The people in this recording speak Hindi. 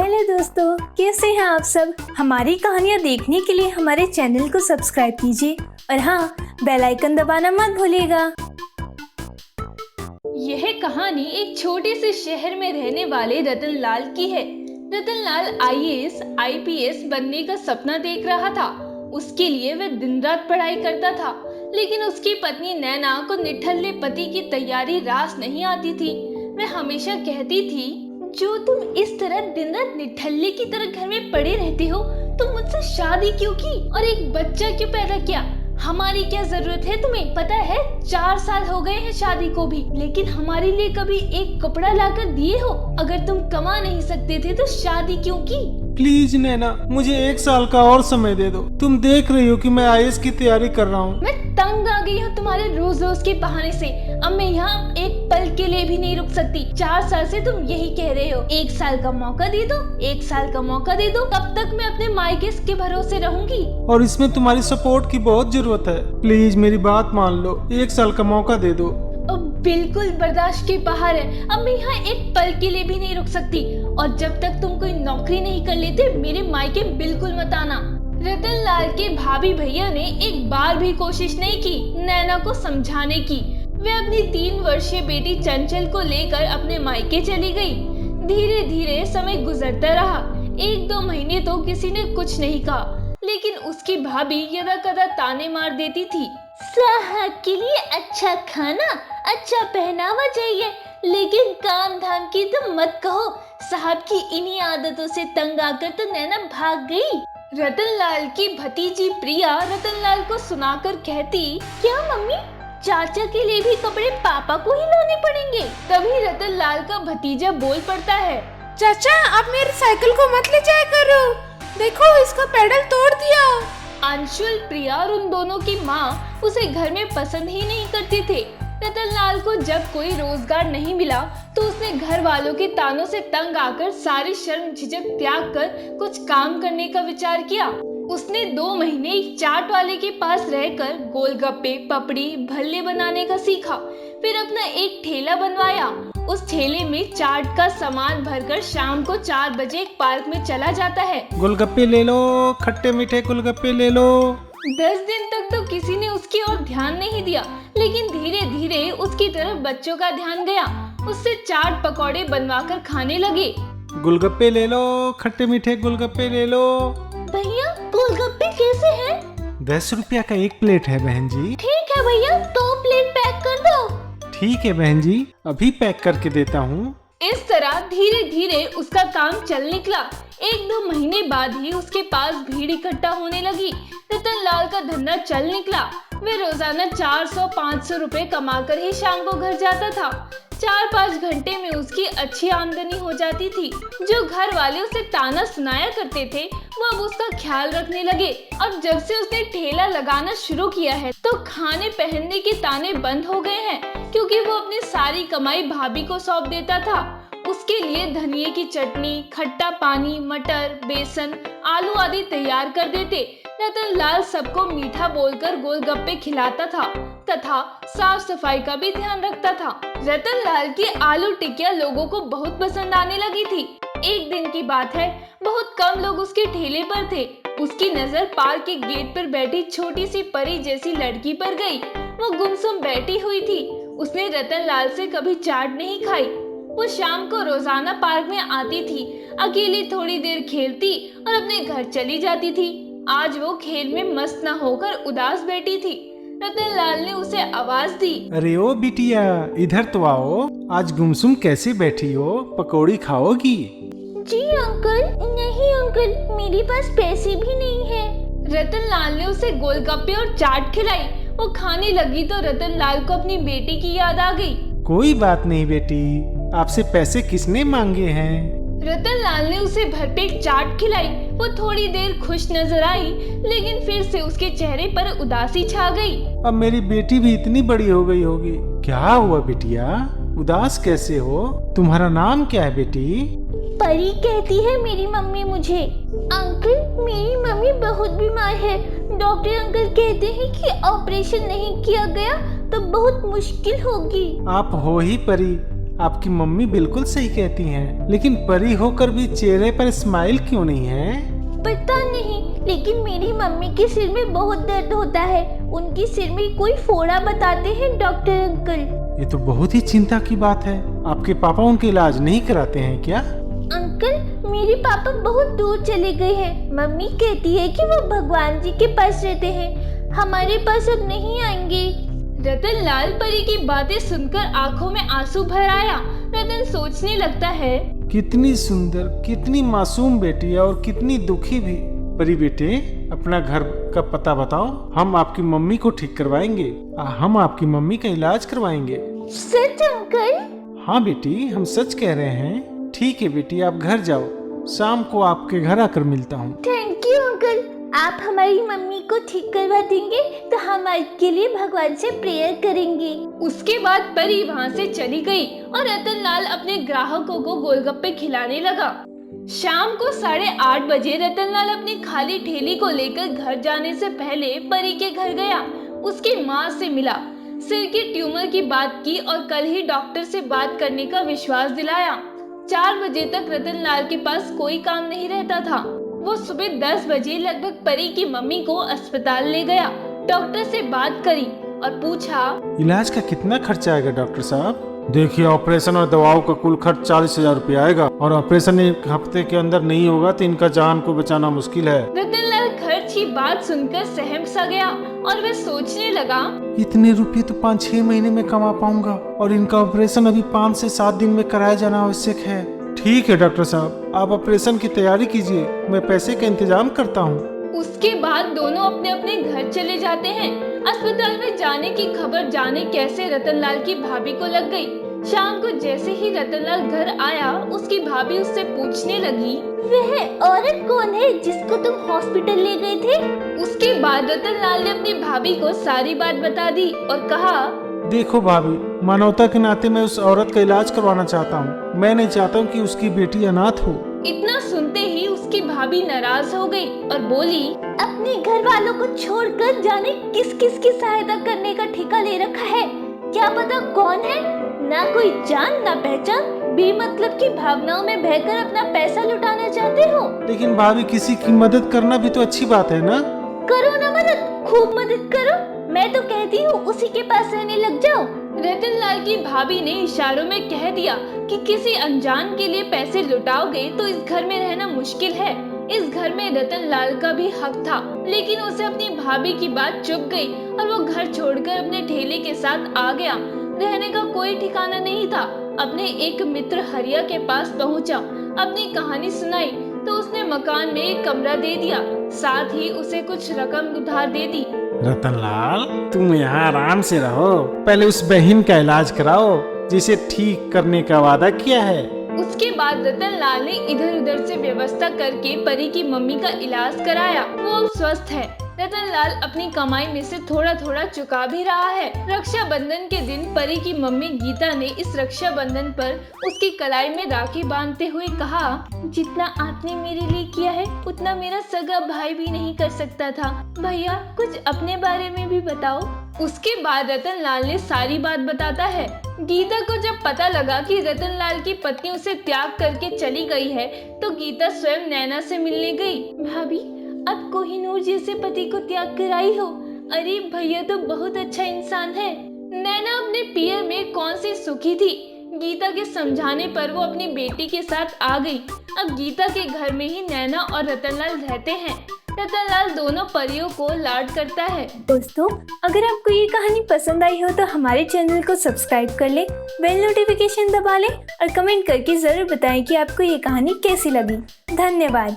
हेलो दोस्तों, कैसे हैं आप सब। हमारी कहानियाँ देखने के लिए हमारे चैनल को सब्सक्राइब कीजिए और हाँ, बेल आइकन दबाना मत भूलिएगा। यह कहानी एक छोटे से शहर में रहने वाले रतन लाल की है। रतन लाल IAS IPS बनने का सपना देख रहा था। उसके लिए वह दिन रात पढ़ाई करता था, लेकिन उसकी पत्नी नैना को निठल्ले पति की तैयारी रास नहीं आती थी। वह हमेशा कहती थी, जो तुम इस तरह दिन रात निठल्ले की तरह घर में पड़े रहते हो, तुम मुझसे शादी क्यों की और एक बच्चा क्यों पैदा किया? हमारी क्या जरूरत है तुम्हें? पता है 4 साल हो गए हैं शादी को भी, लेकिन हमारे लिए कभी एक कपड़ा लाकर दिए हो? अगर तुम कमा नहीं सकते थे तो शादी क्यों की? प्लीज नैना, मुझे 1 साल का और समय दे दो। तुम देख रही हो कि मैं IAS की तैयारी कर रहा हूँ। मैं तंग आ गई हूँ तुम्हारे रोज रोज के बहाने से। अब मैं यहाँ एक पल के लिए भी नहीं रुक सकती। 4 साल से तुम यही कह रहे हो, 1 साल का मौका दे दो, 1 साल का मौका दे दो। कब तक मैं अपने मायके के भरोसे रहूंगी? और इसमें तुम्हारी सपोर्ट की बहुत जरूरत है। प्लीज मेरी बात मान लो, 1 साल का मौका दे दो। अब बिल्कुल बर्दाश्त के बाहर है। अब मैं यहाँ एक पल के लिए भी नहीं रुक सकती, और जब तक तुम कोई नौकरी नहीं कर लेते, मेरे मायके बिल्कुल मत आना। रतन लाल के भाभी भैया ने एक बार भी कोशिश नहीं की नैना को समझाने की। वे अपनी 3 वर्षीय बेटी चंचल को लेकर अपने मायके चली गई। धीरे धीरे समय गुजरता रहा। 1-2 महीने तो किसी ने कुछ नहीं कहा, लेकिन उसकी भाभी यदा कदा ताने मार देती थी। साहब के लिए अच्छा खाना, अच्छा पहनावा चाहिए, लेकिन काम धाम की तो मत कहो। साहब की इन्हीं आदतों से तंग आकर तो नैना भाग गई। रतन लाल की भतीजी प्रिया रतन लाल को सुनाकर कहती, क्या मम्मी, चाचा के लिए भी कपड़े पापा को ही लाने पड़ेंगे? तभी रतन लाल का भतीजा बोल पड़ता है, चाचा आप मेरी साइकिल को मत ले जाया करो, देखो इसका पेडल तोड़ दिया। अंशुल, प्रिया और उन दोनों की माँ उसे घर में पसंद ही नहीं करते थे। रतन लाल को जब कोई रोजगार नहीं मिला तो उसने घर वालों के तानों से तंग आकर सारी शर्म झिझक त्याग कर कुछ काम करने का विचार किया। उसने 2 महीने एक चाट वाले के पास रहकर गोलगप्पे, पपड़ी, भल्ले बनाने का सीखा। फिर अपना एक ठेला बनवाया। उस ठेले में चाट का सामान भरकर शाम को 4 बजे एक पार्क में चला जाता है। गोलगप्पे ले लो, खट्टे मीठे गोलगप्पे ले लो। 10 दिन तक तो किसी ने उसकी ओर ध्यान नहीं दिया, लेकिन धीरे धीरे उसकी तरफ बच्चों का ध्यान गया। उससे चाट पकौड़े बनवाकर खाने लगे। गोलगप्पे ले लो, खट्टे मीठे गोलगप्पे ले लो। भैया गोलगप्पे कैसे हैं? 10 रुपया का 1 प्लेट है बहन जी। ठीक है भैया, 2 प्लेट पैक कर दो। ठीक है बहन जी, अभी पैक करके देता हूँ। इस तरह धीरे धीरे उसका काम चल निकला। 1-2 महीने बाद ही उसके पास भीड़ इकट्ठा होने लगी। रतन लाल का धंधा चल निकला। वे रोजाना 400-500 रुपए कमाकर ही शाम को घर जाता था। 4-5 घंटे में उसकी अच्छी आमदनी हो जाती थी। जो घर वाले उसे ताना सुनाया करते थे, वो अब उसका ख्याल रखने लगे। अब जब से उसने ठेला लगाना शुरू किया है तो खाने पहनने के ताने बंद हो गए हैं, क्योंकि वो अपनी सारी कमाई भाभी को सौंप देता था। उसके लिए धनिये की चटनी, खट्टा पानी, मटर, बेसन, आलू आदि तैयार कर देते। रतन लाल सबको मीठा बोलकर गोलगप्पे खिलाता था तथा साफ सफाई का भी ध्यान रखता था। रतन लाल की आलू टिकिया लोगों को बहुत पसंद आने लगी थी। एक दिन की बात है, बहुत कम लोग उसके ठेले पर थे। उसकी नजर पार्क के गेट पर बैठी छोटी सी परी जैसी लड़की पर गई। वो गुमसुम बैठी हुई थी। उसने रतन लाल से कभी चाट नहीं खाई। वो शाम को रोजाना पार्क में आती थी, अकेली थोड़ी देर खेलती और अपने घर चली जाती थी। आज वो खेल में मस्त न होकर उदास बैठी थी। रतन लाल ने उसे आवाज दी, अरे ओ बिटिया, इधर तो आओ। आज गुमसुम कैसे बैठी हो? पकौड़ी खाओगी? जी अंकल। नहीं अंकल, मेरे पास पैसे भी नहीं है। रतन लाल ने उसे गोलगप्पे और चाट खिलाई। वो खाने लगी तो रतन लाल को अपनी बेटी की याद आ गई। कोई बात नहीं बेटी, आपसे पैसे किसने मांगे हैं? रतन लाल ने उसे भरपेट चाट खिलाई। वो थोड़ी देर खुश नजर आई, लेकिन फिर से उसके चेहरे पर उदासी छा गई। अब मेरी बेटी भी इतनी बड़ी हो गई होगी। क्या हुआ बिटिया, उदास कैसे हो? तुम्हारा नाम क्या है बेटी? परी कहती है मेरी मम्मी मुझे। अंकल, मेरी मम्मी बहुत बीमार है। डॉक्टर अंकल कहते हैं कि ऑपरेशन नहीं किया गया तो बहुत मुश्किल होगी। आप हो ही परी, आपकी मम्मी बिल्कुल सही कहती हैं, लेकिन परी होकर भी चेहरे पर स्माइल क्यों नहीं है? पता नहीं, लेकिन मेरी मम्मी के सिर में बहुत दर्द होता है। उनके सिर में कोई फोड़ा बताते हैं डॉक्टर अंकल। ये तो बहुत ही चिंता की बात है। आपके पापा उनके इलाज नहीं कराते हैं क्या? अंकल, मेरे पापा बहुत दूर चले गए हैं। मम्मी कहती है कि वो भगवान जी के पास रहते हैं, हमारे पास अब नहीं आएंगे। रतन लाल परी की बातें सुनकर आंखों में आंसू भर आया। रतन सोचने लगता है, कितनी सुंदर, कितनी मासूम बेटी है और कितनी दुखी भी। परी बेटे, अपना घर का पता बताओ, हम आपकी मम्मी को ठीक करवाएंगे। हम आपकी मम्मी का इलाज करवाएंगे। सच अंकल? हाँ बेटी, हम सच कह रहे हैं। ठीक है बेटी, आप घर जाओ, शाम को आपके घर आकर मिलता हूँ। थैंक यू अंकल, आप हमारी मम्मी को ठीक करवा देंगे तो हम आपके लिए भगवान से प्रेयर करेंगे। उसके बाद परी वहाँ से चली गई और रतन लाल अपने ग्राहकों को गोलगप्पे खिलाने लगा। शाम को 8:30 बजे रतन लाल अपनी खाली ठेली को लेकर घर जाने से पहले परी के घर गया। उसकी माँ से मिला, सिर की ट्यूमर की बात की और कल ही डॉक्टर से बात करने का विश्वास दिलाया। 4 बजे तक रतन लाल के पास कोई काम नहीं रहता था। वो सुबह 10 बजे लगभग परी की मम्मी को अस्पताल ले गया। डॉक्टर से बात करी और पूछा, इलाज का कितना खर्चा आएगा डॉक्टर साहब? देखिए, ऑपरेशन और दवाओं का कुल खर्च 40,000 रुपया आएगा और ऑपरेशन 1 हफ्ते के अंदर नहीं होगा तो इनका जान को बचाना मुश्किल है। रतन लाल खर्च की बात सुनकर सहम सा गया और वह सोचने लगा, इतने रुपये तो 5-6 महीने में कमा पाऊंगा और इनका ऑपरेशन अभी 5 से 7 दिन में कराया जाना आवश्यक है। ठीक है डॉक्टर साहब, आप ऑपरेशन की तैयारी कीजिए, मैं पैसे का इंतजाम करता हूँ। उसके बाद दोनों अपने अपने घर चले जाते हैं। अस्पताल में जाने की खबर जाने कैसे रतनलाल की भाभी को लग गई। शाम को जैसे ही रतनलाल घर आया, उसकी भाभी उससे पूछने लगी, वह औरत कौन है जिसको तुम हॉस्पिटल ले गए थे? उसके बाद रतनलाल ने अपनी भाभी को सारी बात बता दी और कहा, देखो भाभी, मानवता के नाते मैं उस औरत का इलाज करवाना चाहता हूँ। मैं नहीं चाहता हूँ कि उसकी बेटी अनाथ हो। इतना सुनते ही उसकी भाभी नाराज हो गई और बोली, अपने घर वालों को छोड़कर जाने किस किस की सहायता करने का ठेका ले रखा है। क्या पता कौन है? ना कोई जान ना पहचान, बेमतलब की भावनाओं में बहकर अपना पैसा लुटाना चाहते हो। लेकिन भाभी, किसी की मदद करना भी तो अच्छी बात है ना? करो ना मदद, खूब मदद करो। मैं तो कहती हूँ उसी के पास रहने लग जाओ। रतनलाल की भाभी ने इशारों में कह दिया कि किसी अनजान के लिए पैसे लुटाओगे तो इस घर में रहना मुश्किल है। इस घर में रतनलाल का भी हक था, लेकिन उसे अपनी भाभी की बात चुभ गई और वो घर छोड़कर अपने ठेले के साथ आ गया। रहने का कोई ठिकाना नहीं था। अपने एक मित्र हरिया के पास पहुंचा, अपनी कहानी सुनाई तो उसने मकान में एक कमरा दे दिया, साथ ही उसे कुछ रकम उधार दे दी। रतनलाल, तुम यहाँ आराम से रहो, पहले उस बहन का इलाज कराओ जिसे ठीक करने का वादा किया है। उसके बाद रतनलाल ने इधर उधर से व्यवस्था करके परी की मम्मी का इलाज कराया। वो अब स्वस्थ है। रतनलाल अपनी कमाई में से थोड़ा थोड़ा चुका भी रहा है। रक्षाबंधन के दिन परी की मम्मी गीता ने इस रक्षाबंधन पर उसकी कलाई में राखी बांधते हुए कहा, जितना आपने मेरे लिए किया है उतना मेरा सगा भाई भी नहीं कर सकता था। भैया, कुछ अपने बारे में भी बताओ। उसके बाद रतनलाल ने सारी बात बताता है। गीता को जब पता लगा कि रतनलाल की पत्नी उसे त्याग करके चली गई है तो गीता स्वयं नैना से मिलने गई। भाभी, अब कोहिनूर जैसे पति को त्याग कर आई हो। अरे भैया तो बहुत अच्छा इंसान है। नैना अपने पियर में कौन सी सुखी थी। गीता के समझाने पर वो अपनी बेटी के साथ आ गई। अब गीता के घर में ही नैना और रतनलाल रहते हैं। रतनलाल दोनों परियों को लाड करता है। दोस्तों, अगर आपको ये कहानी पसंद आई हो तो हमारे चैनल को सब्सक्राइब कर ले, बेल नोटिफिकेशन दबा लें और कमेंट करके जरूर बताएं कि आपको ये कहानी कैसी लगी। धन्यवाद।